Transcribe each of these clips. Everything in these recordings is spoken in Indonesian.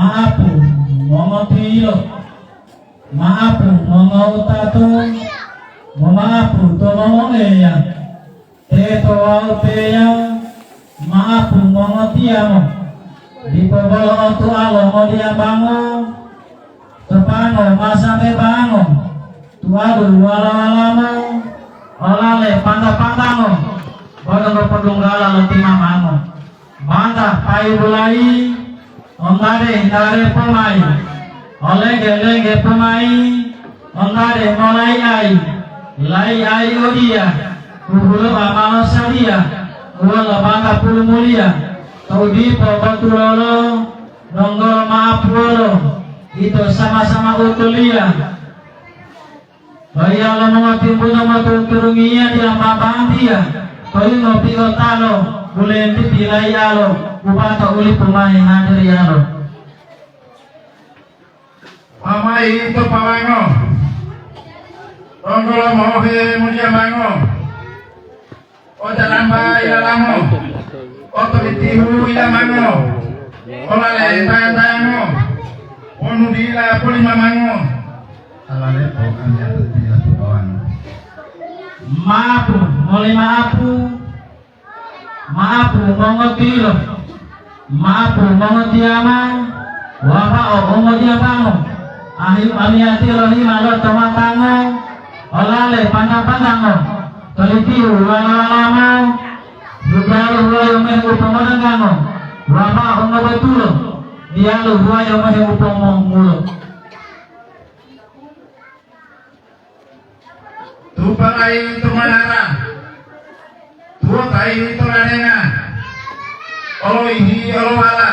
maapu mongotilo maapu mongotato maapu tomongeya teto auteya maapu mongotiamo di pebolo tu alo modia bango tepano masame bango tuadu wala-walamo olale panda-pandango bagang pedunggala lentima mango banda payu bulai ondare ndare pemai olege pemai ondare mulai ai lai ai odia kuhulu amalo sadia wala banda pulu mulia taudi pabantulolo nonggol maapulo itu sama-sama utulia bayi Allah mengerti punya matu turungiya dia mabantia bayi ngopi otalo boleh ditilai alo upata uli pemain hadir alo Mama itu pawango Tonggolo mohe mulia mango Oja lamba ila lango Oto itihu ila mango Olale tantango Onu dila pulima mango Alale pokan ya tidak tuan maapu mulai maapu mongotilo maapu mongotiama wapa omotiabango ahiu amiatilo lima lo tomatango olale pandango tolitiu wala-walamo Jugalo huwayo mehe upamangango wapa ongobetulo dialo huwayo mehe upamangulo Tupakai tumanara Tuakai tulanenga Olo ihi olo wala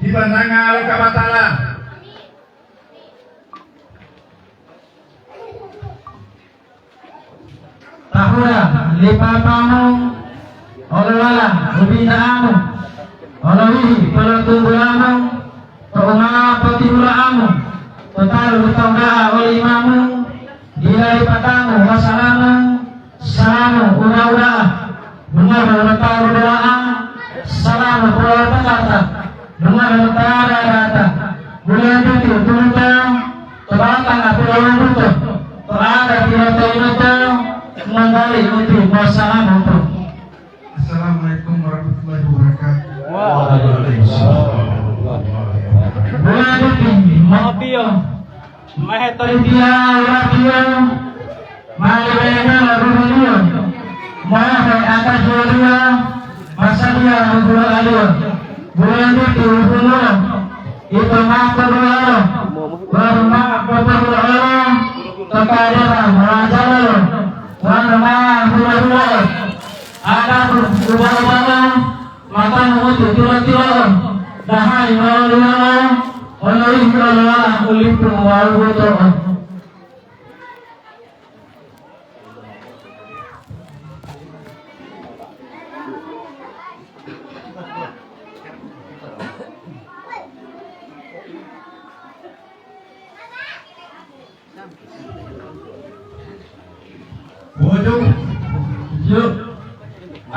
Hibandanga olo kabatala tahura lipapamo olo wala ubindaamo olo ihi pelatubulamo tounga patibulaamo totalu taudaa olo imamu Dilai patamu wasalamu salamu ura-ura benar menetap doa salamu pulau kata benar menetap rata bulan itu tuntang terbatang pulau itu terada tidak itu menggali untuk wasalamu untuk Assalamualaikum warahmatullahi wabarakatuh Waalaikumsalam bulan itu maafio Mahetaribia Rabia Malibena Larunia Mahai atas Waria Masalia Nubula Alia Bulan itu Hulu Itu Makabula Warma Kabula Takadera Marajala Warma Hula Ada Hula Maka Mutu Tila Dahai Malia Oleh Allah oleh pengaruh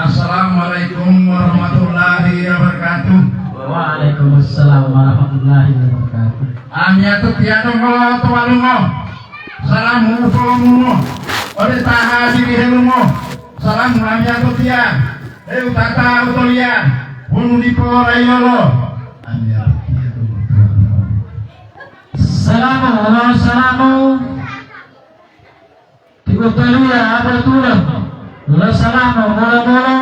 Assalamualaikum warahmatullahi wabarakatuh. Waalaikumsalam warahmatullahi wabarakatuh. Amya tu tiada ngolo tualungo. Salam mufolongo. Ode taha dirihelungo. Salam amya tu tia. Utata utolia. Unu dipo rayolo. Amya tu tiada ngolo. Salamu. Tiba-tiba ada tulang. La salamu mula-mula.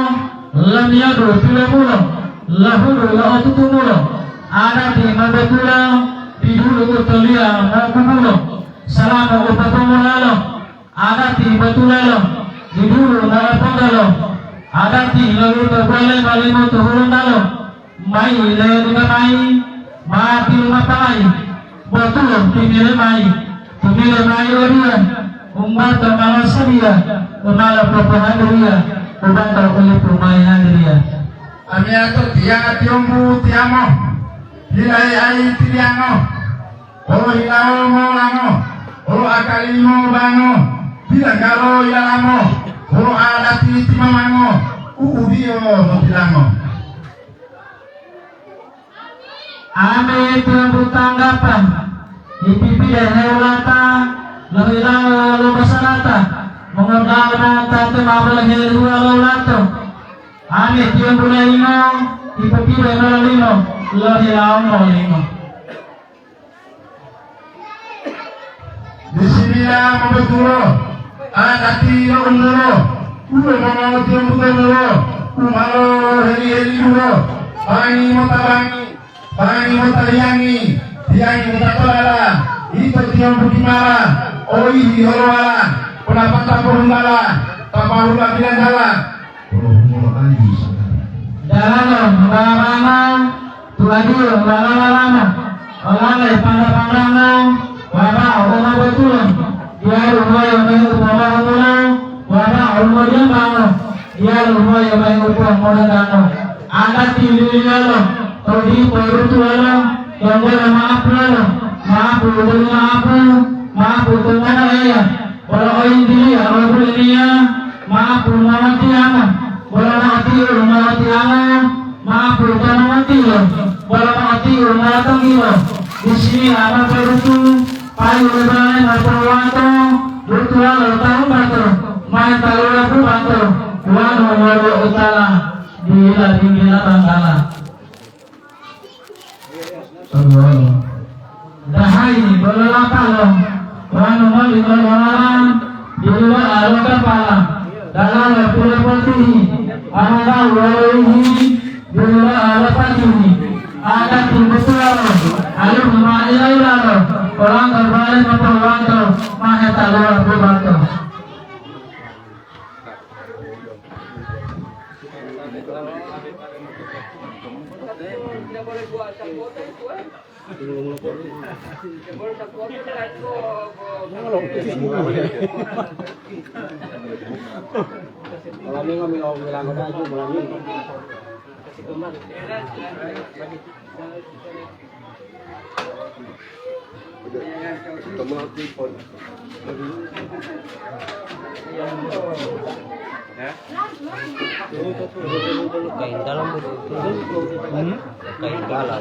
Lam yadu tula-mula. Lahulu la'atutumulo ada di mabetula di dulu utulia makumulo salamu upatumulalo ada di betulalo di dulu narapondalo ada di lalu terbale balimu tuhurundalo mai ledu mai mati mapai betul tinggal mai orian umat manusia unala propohanduria ubantar oleh pemainanduria Amya tu tiang tiombu tiamo, hilai ai tiango, olo hilao mo lango, olo akali mo bango, bilang galo ilamo, olo adati timamango, udio mo bilango. Ame tiang tanggapan ipipi heulata lahirang lumasanata mengenal tante mabel heula laulato ame tiang lima ipipi lima lahirang lima. Di sini ya membetulo agati ulo ulo mau tiang ulo umalo heri ulo bangi motaliangi tiangi motatolala itu tiang bukimala oi horoala pendapat tapurundala tapahula bilandala dalam barang tuladul barang oleh pandang wabah orang betul dia rumah yang baik rumah orang wabah rumah dia mau dia rumah yang baik rumah orang ada tingginya loh tadi perutnya yang boleh maaf betul ya kalau ini kalau dia maaf rumah tiang kalau rumah tiang maaf rumah tiang kalau rumah tiang di sini ada perutu payu lebaran berperwanto bertua letak bantu main talura pun bantu wan walau utara di tinggilah bangkala dahai belola palong wan mali belolan di luar alokan palang dalam lepul putih anda walau ini di luar alokan ini ada tinggi suara ayo memahami lalu orang berbalik memperwanto mahal talur berbantu kain dalam kain dalam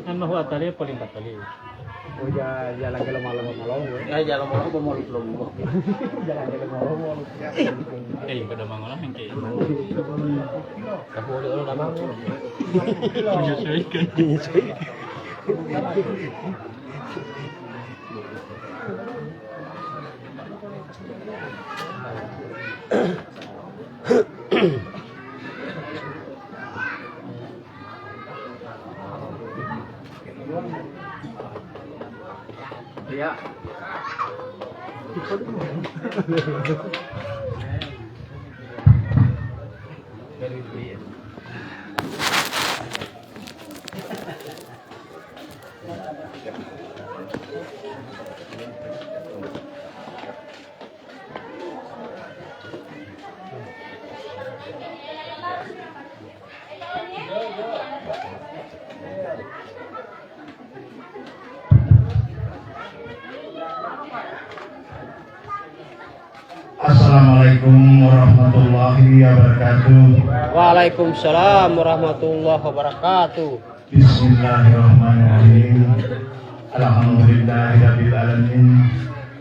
Ano ho atali paling patali. O ya jalan ke malam-malam. Ya jalan malam ko mo lumo. Jalan ke malam. Eh kada mangolah engke. Kapo ulo namang. Menyesuaikan. Ya. Dari Assalamualaikum warahmatullahi wabarakatuh. Waalaikumsalam warahmatullahi wabarakatuh. Bismillahirrahmanirrahim. Alhamdulillahirabbil alamin.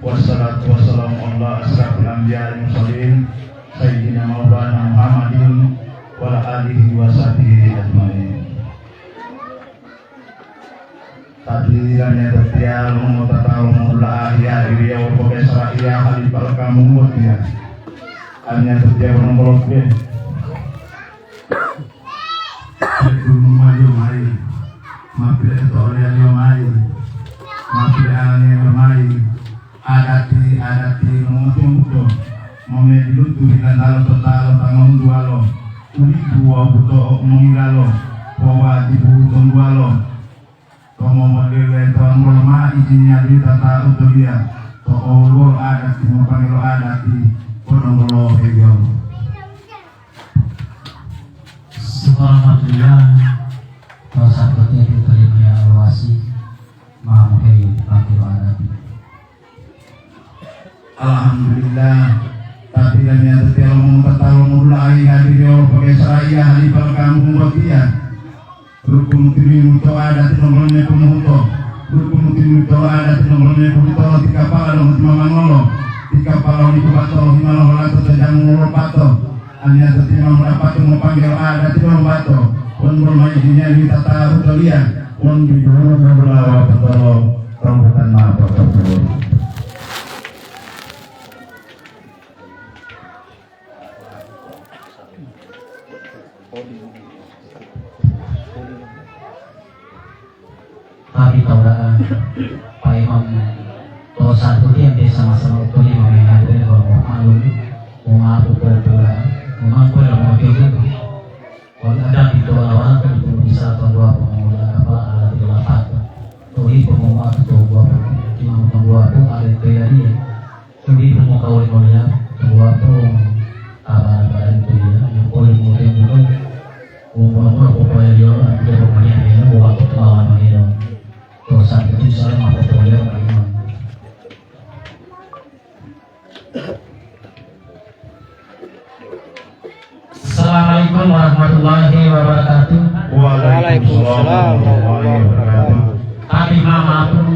Wassalatu wassalamu ala asrafil anbiya'i wal mursalin sayyidina maulana Muhammadin wa ala alihi wa sahbihi ajmain. Tadirannya tertiar mengutatau mula ahya iriya wa pokesra iya halipal kamu mutia hanya tertiar menoloknya Mayo mai, mampir itu oleh yang mai, mampir alani yang mai, adati mengutung memedilutu ikan talo tangan dua lo, uli dua buto mengilalo, bawa ibu dua lo, tomo model tuan rolma izinnya di tata utulia, toolo adati mempangilo adati, podong hegel. Alhamdulillah, dosa kita diterima ya awasi, maha muhyi akhir adat. Alhamdulillah, tapi kan yang setiap mengetahui mulai hadir yo pakai seraya hari pada kamu pembuatian. Rukun mutimu to adat nomornya pemuto, rukun mutimu to adat nomornya pemuto di kapal dong di mamangolo, di kapal di kubato di malang atau sedang ngolopato. Hanya setiap mendapat panggil ada tidak membantu pun bermainnya di tata utulia pun jujur beberapa betul rambutan mata betul. Tapi taulah Pak Imam dosa itu dia sama-sama itu dia mengajar bahwa malum mengaku pula memang kau yang mau itu kalau ada di orang kan bisa atau dua pengelola apa ada di lapak tuhi pengelola atau dua cuma dua tu ada terjadi tuhi pengelola kau oleh dua tu apa itu dia yang boleh mungkin umur pokoknya dia pemain dia buat lawan dia dosa itu salah apa boleh bagaimana. Assalamualaikum warahmatullahi wabarakatuh. Waalaikumsalam warahmatullahi wabarakatuh. Kami maafkan